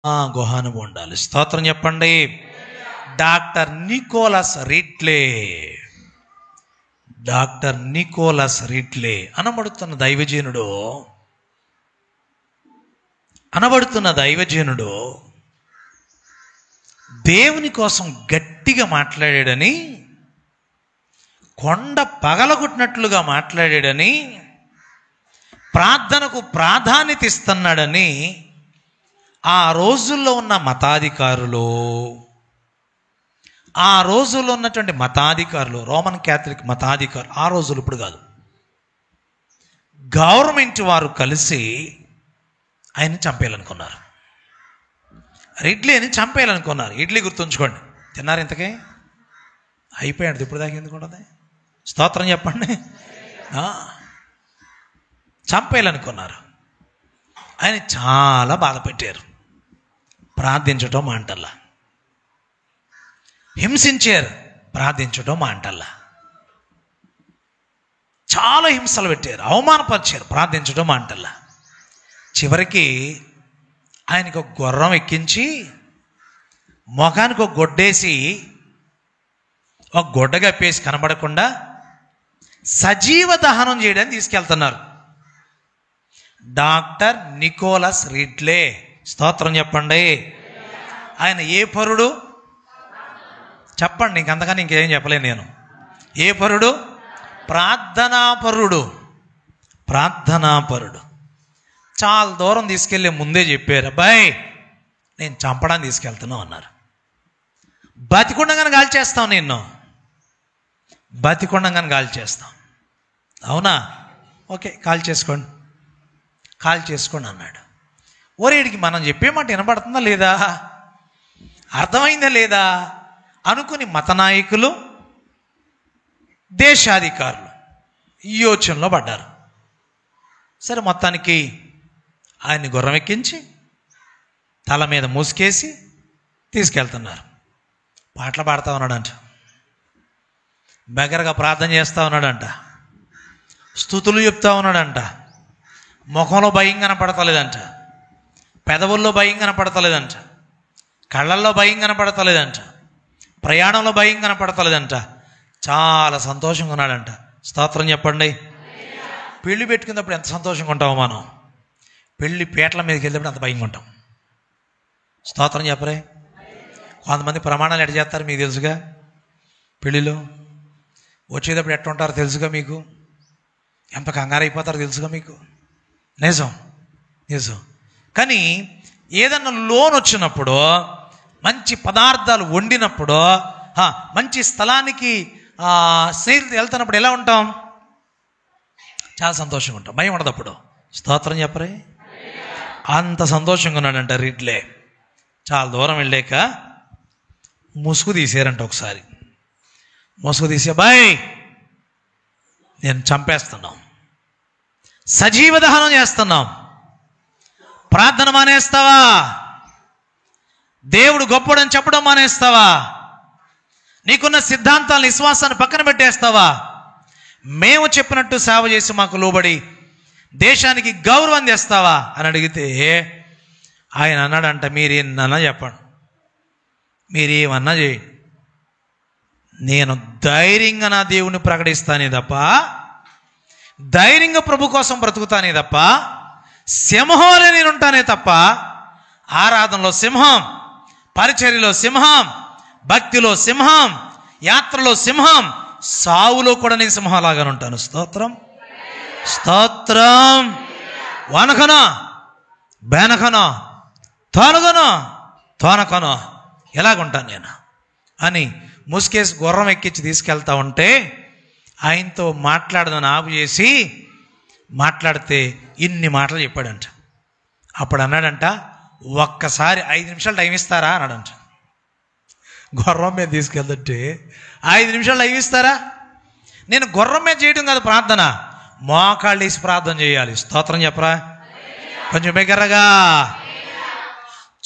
గుహానుభవం ఉండాలి. స్తోత్రం చెప్పండి. డాక్టర్ నికోలస్ రిట్లే, డాక్టర్ నికోలస్ రిట్లే అనబడుతున్న దైవజనుడు దేవుని కోసం గట్టిగా మాట్లాడాడని, కొండ పగలగొట్టినట్లుగా మాట్లాడాడని, ప్రార్థనకు ప్రాధాన్యత ఇస్తున్నాడని ఆ రోజుల్లో ఉన్న మతాధికారులు, ఆ రోజుల్లో ఉన్నటువంటి మతాధికారులు, రోమన్ క్యాథలిక్ మతాధికారులు, ఆ రోజులు ఇప్పుడు కాదు, గవర్నమెంట్ వారు కలిసి ఆయన్ని చంపేయాలనుకున్నారు. రిడ్లీని చంపేయాలనుకున్నారు. ఇడ్లీ గుర్తుంచుకోండి. తిన్నారు ఇంతకే? అయిపోయాడు. ఇప్పుడు దాకా ఎందుకు ఉండదు? స్తోత్రం చెప్పండి. చంపేయాలనుకున్నారు. ఆయన చాలా బాధ పెట్టారు. ప్రార్థించటం మాంటల్లా, హింసించారు. ప్రార్థించటం మాంటల్లా, చాలా హింసలు పెట్టారు, అవమానపరిచారు. ప్రార్థించటం మాంటల్లా. చివరికి ఆయనకు ఒక గుర్రం ఎక్కించి, ముఖానికి ఒక గొడ్డేసి, ఒక గుడ్డ కప్పేసి కనబడకుండా సజీవ దహనం చేయడానికి తీసుకెళ్తున్నారు. Doctor Nicholas Ridley. స్తోత్రం చెప్పండి. ఆయన ఏ పరుడు చెప్పండి, ఇంకంతకని ఇంకేం చెప్పలేను నేను. ఏ పరుడు? ప్రార్థనాపరుడు. ప్రార్థనాపరుడు. చాలా దూరం తీసుకెళ్ళే ముందే చెప్పారు, అబ్బాయి నేను చంపడానికి తీసుకెళ్తున్నావు అన్నారు. బతికుండగానే గాలి చేస్తాం, నిన్ను బతికుండగానే గాలి చేస్తాం. అవునా? ఓకే, కాల్ చేసుకోండి, కాల్ చేసుకోండి అన్నాడు. ఓరేడికి మనం చెప్పే మాట వినబడుతుందా లేదా, అర్థమైందా లేదా అనుకుని మత నాయకులు, దేశాధికారులు ఈ యోచనలో పడ్డారు. సరే, మొత్తానికి ఆయన్ని గుర్రం ఎక్కించి తల మీద మూసుకేసి తీసుకెళ్తున్నారు. పాటలు పాడుతూ ఉన్నాడంట, బెగరగా ప్రార్థన చేస్తూ ఉన్నాడంట, స్తుతులు చెప్తా ఉన్నాడంట. ముఖంలో భయం కనపడతలేదంట, పెదవుల్లో భయం కనపడతలేదంట, కళ్ళల్లో భయం కనపడతలేదంట, ప్రయాణంలో భయం కనపడతలేదంట. చాలా సంతోషంగా ఉన్నాడంట. స్తోత్రం చెప్పండి. పెళ్లి పెట్టుకున్నప్పుడు ఎంత సంతోషంగా ఉంటామో మనం, పెళ్లి పీటల మీదకి వెళ్ళినప్పుడు అంత భయంగా ఉంటాం. స్తోత్రం చెప్పరే. కొంతమంది ప్రమాణాలు ఎట్ట చేస్తారు మీకు తెలుసుగా, పెళ్ళిలో వచ్చేటప్పుడు ఎట్ట ఉంటారో తెలుసుగా మీకు, ఎంత కంగారు అయిపోతారో తెలుసుగా మీకు. నిజం నిజం. కానీ ఏదన్నా లోన్ వచ్చినప్పుడు, మంచి పదార్థాలు వండినప్పుడు, మంచి స్థలానికి స్నేహితులు వెళ్తున్నప్పుడు ఎలా ఉంటాం? చాలా సంతోషంగా ఉంటాం, భయం ఉండదు అప్పుడు. స్తోత్రం చెప్పరే. అంత సంతోషంగా ఉన్నాడంట రిడ్లే. చాలా దూరం వెళ్ళాక ముసుగు తీసారంట. ఒకసారి ముసుగు తీసే, బాయ్ నేను చంపేస్తున్నాం, సజీవ దహనం చేస్తున్నాం, ప్రార్థన మానేస్తావా? దేవుడు గొప్పడని చెప్పడం మానేస్తావా? నీకున్న సిద్ధాంతాలను, విశ్వాసాన్ని పక్కన పెట్టేస్తావా? మేము చెప్పినట్టు సేవ చేసి మాకు లోబడి దేశానికి గౌరవం తెస్తావా అని అడిగితే ఆయన అన్నాడంట, మీరేమన్నా చెప్పండి, మీరేమన్నా చేయండి, నేను ధైర్యంగా నా దేవుని ప్రకటిస్తానే తప్ప, ధైర్యంగా ప్రభు కోసం బ్రతుకుతానే తప్ప, సింహంలో నేను ఉంటానే తప్ప, ఆరాధనలో సింహం, పరిచర్యలో సింహం, భక్తిలో సింహం, యాత్రలో సింహం, సావులో కూడా నేను సింహంలాగానే ఉంటాను. స్తోత్రం స్తోత్రం. వనకనో బెనకనో తొలగనో తోనకనో ఎలాగుంటాను నేను అని ముసుకేసి గుర్రం ఎక్కించి తీసుకెళ్తా ఉంటే ఆయనతో మాట్లాడదని ఆపు చేసి మాట్లాడితే ఇన్ని మాటలు చెప్పాడంట. అప్పుడు అన్నాడంట, ఒక్కసారి 5 నిమిషాలు టైం ఇస్తారా అన్నాడంట. గుర్రం మీద తీసుకెళ్తుంటే 5 నిమిషాలు టైం ఇస్తారా? నేను గుర్రం మీద చేయడం కాదు ప్రార్థన, మోకాళ్ళు వేసి ప్రార్థన చేయాలి. స్తోత్రం చెప్పరా కొంచెం బిగ్గరగా.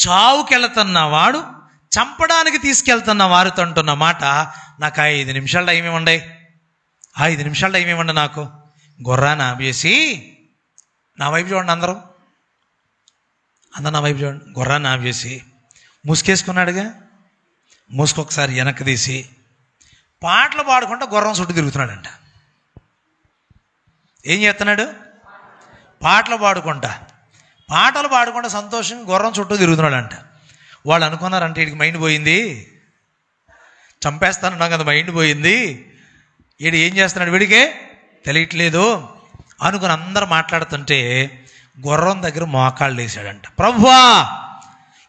చావుకెళ్తున్న వాడు చంపడానికి తీసుకెళ్తున్న వారితో అంటున్న మాట, నాకు 5 నిమిషాలు టైం ఇవ్వండి, 5 నిమిషాలు టైం ఇవ్వండి నాకు. గుర్రాన్ని ఆపేసి నా వైపు చూడండి అందరూ, అందరు నా వైపు చూడండి. గుర్రాన్ని ఆఫ్ చేసి ముసుకేసుకున్నాడుగా, ముసుకొకసారి వెనక్కి తీసి పాటలు పాడుకుంటా గుర్రం చుట్టూ తిరుగుతున్నాడంట. ఏం చేస్తున్నాడు? పాటలు పాడుకుంటా సంతోషంగా గుర్రం చుట్టూ తిరుగుతున్నాడంట. వాళ్ళు అనుకున్నారంటే వీడికి మైండ్ పోయింది, చంపేస్తానన్నాం కదా, మైండ్ పోయింది, వీడు ఏం చేస్తున్నాడు వీడికే తెలియట్లేదు అనుకుని అందరూ మాట్లాడుతుంటే గుర్రం దగ్గర మోకాళ్ళు వేసాడంట. ప్రభువా,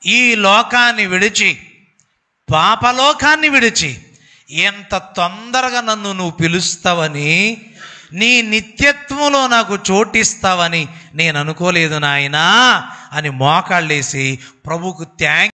ఈ లోకాన్ని విడిచి, పాపలోకాన్ని విడిచి ఎంత తొందరగా నన్ను నువ్వు పిలుస్తావని, నీ నిత్యత్వంలో నాకు చోటిస్తావని నేను అనుకోలేదు నాయనా అని మోకాళ్ళేసి ప్రభువుకు థ్యాంక్స్